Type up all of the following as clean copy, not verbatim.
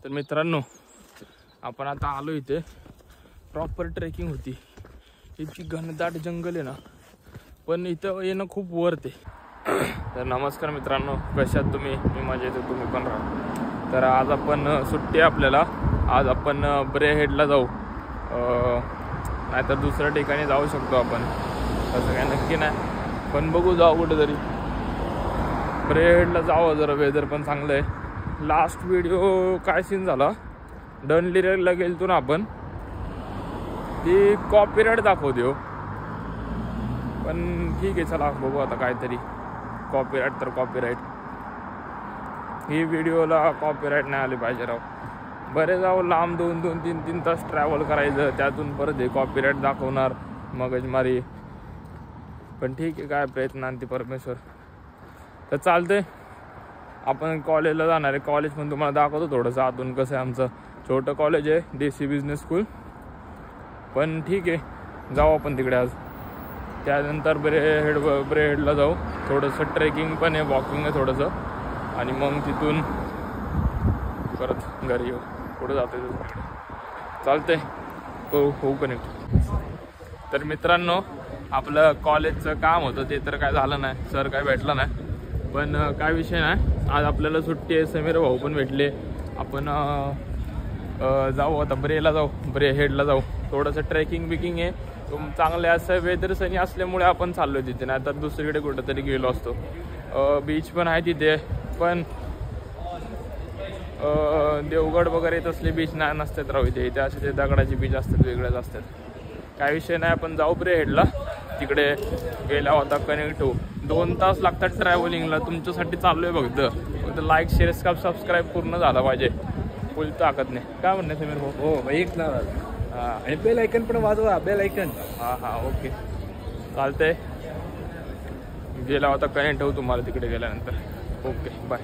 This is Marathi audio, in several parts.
तर मित्रांनो, आपण आता आलो इथे. प्रॉपर ट्रेकिंग होती. इतकी घनदाट जंगल आहे ना, पण इथं येणं खूप वर्थ आहे. तर नमस्कार मित्रांनो, कशात तुम्ही? मी मजेत आहे, तुम्ही पण राहा. तर आज आपण सुट्टी आहे आपल्याला. आज आपण ब्रेहेडला जाऊ, नाहीतर दुसऱ्या ठिकाणी जाऊ शकतो आपण. तसं काय नक्की नाही, पण बघू जाऊ कुठेतरी. ब्रेहेडला जावं, जरा वेदर पण चांगलं आहे. लास्ट व्हिडिओ काय सीन झाला, डनलिरला गेलतो ना आपण, ती कॉपीराईट दाखवते हो. पण ठीक आहे, चला बघू आता काहीतरी. कॉपीराईट तर कॉपीराईट, ही व्हिडिओला कॉपीराईट नाही आली पाहिजे राव. बरे जाऊ लांब 2-3 तास ट्रॅव्हल करायचं, त्यातून परत हे कॉपीराईट दाखवणार, मगजमारी. पण ठीक आहे, काय प्रयत्नांती परमेश्वर. तर चालतंय, आपण कॉलेजला जाणार आहे. कॉलेज पण तुम्हाला दाखवतो थोडंसं आतून कसं आहे. आमचं छोटं कॉलेज आहे, DC बिझनेस स्कूल. पण ठीक आहे, जाऊ आपण तिकडे आज. त्यानंतर ब्रेहेडला जाऊ. थोडंसं ट्रेकिंग पण आहे, वॉकिंग आहे थोडंसं, आणि मग तिथून परत घरी येऊ. पुढे जातो तिकडे. चालतंय, होऊ कनेक्ट. तर मित्रांनो, आपलं कॉलेजचं काम होतं ते तर काय झालं नाही, सर काय भेटलं नाही. पण काय विषय नाही, आज आपल्याला सुट्टी आहे. समीर भाऊ पण भेटले. आपण जाऊ आता ब्रेहेडला जाऊ. थोडंसं ट्रेकिंग बिकिंग आहे, चांगलं असं वेदर सनी असल्यामुळे आपण चाललो तिथे, नाही तर दुसरीकडे कुठंतरी गेलो असतो. बीच पण आहे तिथे, पण देवगड वगैरे तसले बीच नाही नसतात राहू इथे. इथे असे ते दगडाचे बीच असतात, वेगळेच असतात. काय विषय नाही, आपण जाऊ ब्रेहेडला. तिकडे गेला होता कनेक्ट होऊ. 2 तास लागतात ट्रॅव्हलिंगला. तुमच्यासाठी चालू आहे फक्त लाईक शेअर सबस्क्राईब पूर्ण झाला पाहिजे. फुल ताकद नाही. काय म्हणणे समीर भाऊ? हो, एक ना. हां, आणि बेल आयकन पण वाजवा, बेल आयकन. हां, ओके, चालतंय. गेला होता कनेक्ट होऊ तुम्हाला तिकडे गेल्यानंतर. Okay, bye.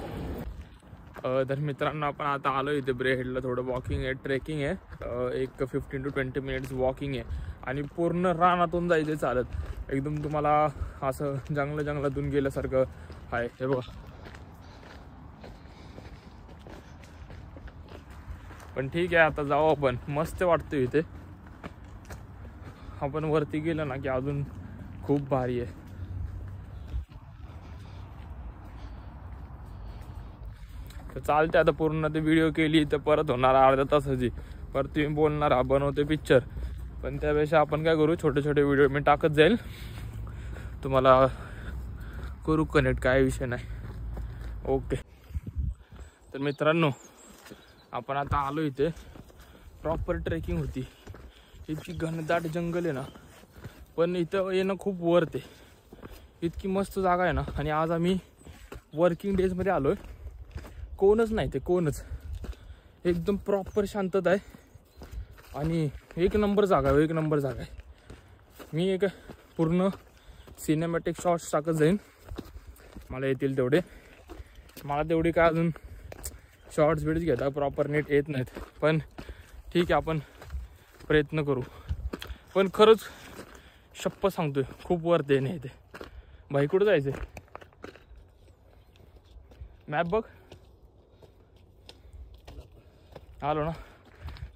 तर मित्रांनो, आपण आता आलो इथे ब्रेहेडला. थोडं वॉकिंग आहे, ट्रेकिंग आहे. एक 15 to 20 मिनिट्स वॉकिंग आहे, आणि पूर्ण रानातून जायचं चालत. एकदम तुम्हाला असं जंगलातून गेल्यासारखं आहे. हे बघा. पण ठीक आहे, आता जाऊ आपण. मस्त वाटतं इथे. आपण वरती गेलं ना की अजून खूप भारी आहे. तर चालते, आता पूर्ण ते व्हिडिओ केली तर परत होणार अर्ध्या तासाची. परत तुम्ही बोलणार हा बनवते पिक्चर. पण त्यापेक्षा आपण काय करू, छोटे छोटे व्हिडिओ मी टाकत जाईल, तुम्हाला करू कनेक्ट, काय विषय नाही. ओके. तर मित्रांनो, आपण आता आलो इथे. प्रॉपर ट्रेकिंग होती. इतकी घनदाट जंगल आहे ना, पण इथं येणं खूप वर्थ आहे. इतकी मस्त जागा आहे ना. आणि आज आम्ही वर्किंग डेजमध्ये आलो आहे. कोणच नाही ते, कोणच. एकदम प्रॉपर शांतता आहे, आणि एक नंबर जागा आहे. मी एक पूर्ण सिनेमॅटिक शॉट्स टाकत जाईन, मला येतील तेवढे. मला तेवढी काय अजून शॉर्ट्स बिड्स घेता प्रॉपर नीट येत नाहीत. पण ठीक आहे, आपण प्रयत्न करू. पण खरंच शप्पथ सांगतोय, खूप वर्थ आहे नाही ते. भाई कुठं जायचं आहे? मॅप बघ. आलो ना,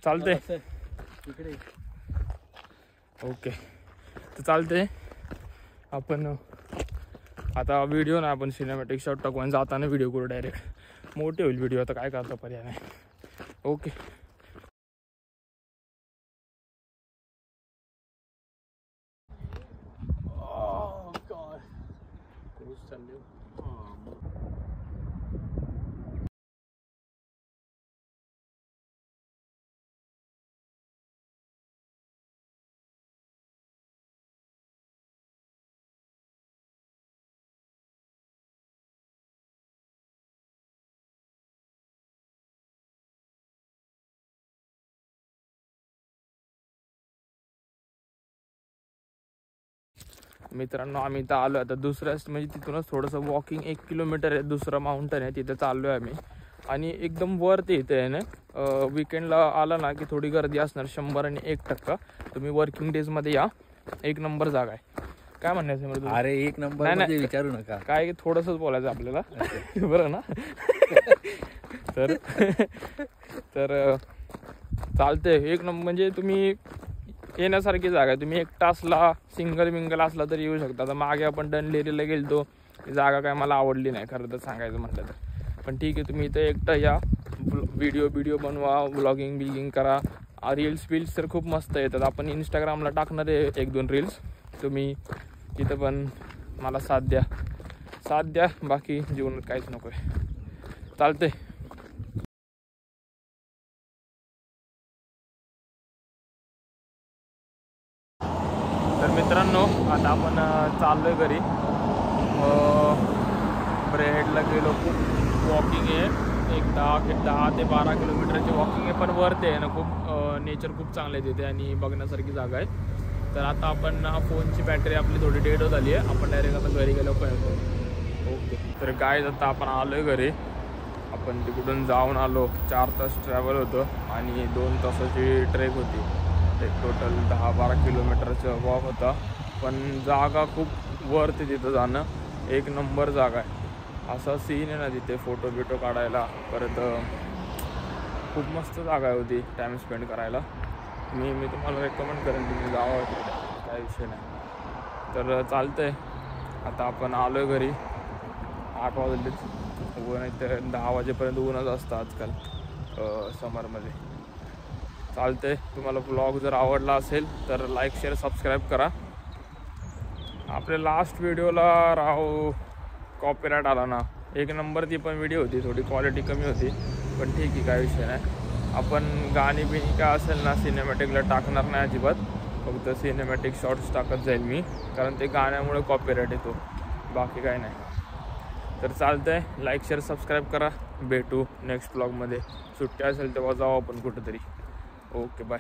चालतंय. ओके, तर चालतंय. आपण आता व्हिडिओ ना, आपण सिनेमॅटिक शॉट टाकू आणि जाताना व्हिडिओ करू डायरेक्ट. मोठे होईल व्हिडिओ, आता काय करता, पर्याय नाही. ओके. मित्रांनो, आम्ही इथं आलो आता दुसऱ्याच, म्हणजे तिथूनच थोडंसं वॉकिंग 1 किलोमीटर आहे, दुसरं माउंटन आहे, तिथं चाललो आहे आम्ही. आणि एकदम वरती इथे आहे ना. विकेंडला आला ना की थोडी गर्दी असणार, 100 आणि 1%. तुम्ही वर्किंग डेजमध्ये या, एक नंबर जागा आहे. काय म्हणायचं मला? अरे एक नंबर, नाही विचारू नका. काय थोडंसंच बोलायचं आपल्याला, बरं ना. तर तर चालते एक नंबर. म्हणजे तुम्ही येण्यासारखी जागा आहे. तुम्ही 1 तासला सिंगल मिंगल असला तरी येऊ शकता. आता मागे आपण डनलेरीला गेलतो, ती जागा काय मला आवडली नाही खरं तर सांगायचं म्हटलं तर. पण ठीक आहे, तुम्ही इथं एकटं या, व्हिडिओ बनवा, व्लॉगिंग बिगिंग करा. रील्स तर खूप मस्त येतात. आपण इंस्टाग्रामला टाकणार आहे 1-2 रील्स. तुम्ही तिथं पण मला साथ द्या. बाकी जीवनात काहीच नको आहे. चालते. तर मित्रांनो, आता आपण चाललोय घरी. ब्रेहेडला गेलो. खूप वॉकिंग आहे. 10 ते 12 किलोमीटरची वॉकिंग आहे. पण वरती आहे ना, खूप नेचर खूप चांगलं आहे तिथे आणि बघण्यासारखी जागा आहे. तर आता आपण फोनची बॅटरी आपली थोडी डेड होत आली आहे. आपण डायरेक्ट आता घरी गेलो पाहिजे. ओके. तर गाईज आता आपण आलो आहे घरी. आपण तिकडून जाऊन आलो. 4 तास ट्रॅव्हल होतं आणि 2 तासाची ट्रेक होती. एक टोटल 10-12 किलोमीटरचं वॉक होता. पण जागा खूप वरती तिथं जाणं. एक नंबर जागा आहे. असा सीन आहे ना तिथे, फोटो बिटो काढायला. परत खूप मस्त जागा होती टाईम स्पेंड करायला. मी तुम्हाला रेकमेंड करेन तुम्ही जावं तिथे, काय विषय नाही. तर चालतं आहे. आता आपण आलो आहे घरी. 8 वाजलेच. ऊन आहे तर 10 वाजेपर्यंत ऊनच असतं आजकाल समरमध्ये. चालतंय. तुम्हाला ब्लॉग जर आवडला असेल तर लाईक शेअर सबस्क्राईब करा. आपल्या लास्ट व्हिडिओला कॉपीराईट आला ना, एक नंबर ती पण व्हिडिओ होती. थोडी क्वालिटी कमी होती पण ठीक आहे, काय विषय नाही. आपण गाणी बिणी काय असेल ना सिनेमॅटिकला टाकणार नाही अजिबात. फक्त सिनेमॅटिक शॉर्ट्स टाकत जाईल मी, कारण ते गाण्यामुळे कॉपीराईट येतो, बाकी काय नाही. तर चालतंय. लाईक शेअर सबस्क्राईब करा. भेटू नेक्स्ट ब्लॉगमध्ये. सुट्टी असेल तेव्हा जाऊ आपण कुठंतरी. Okay bye.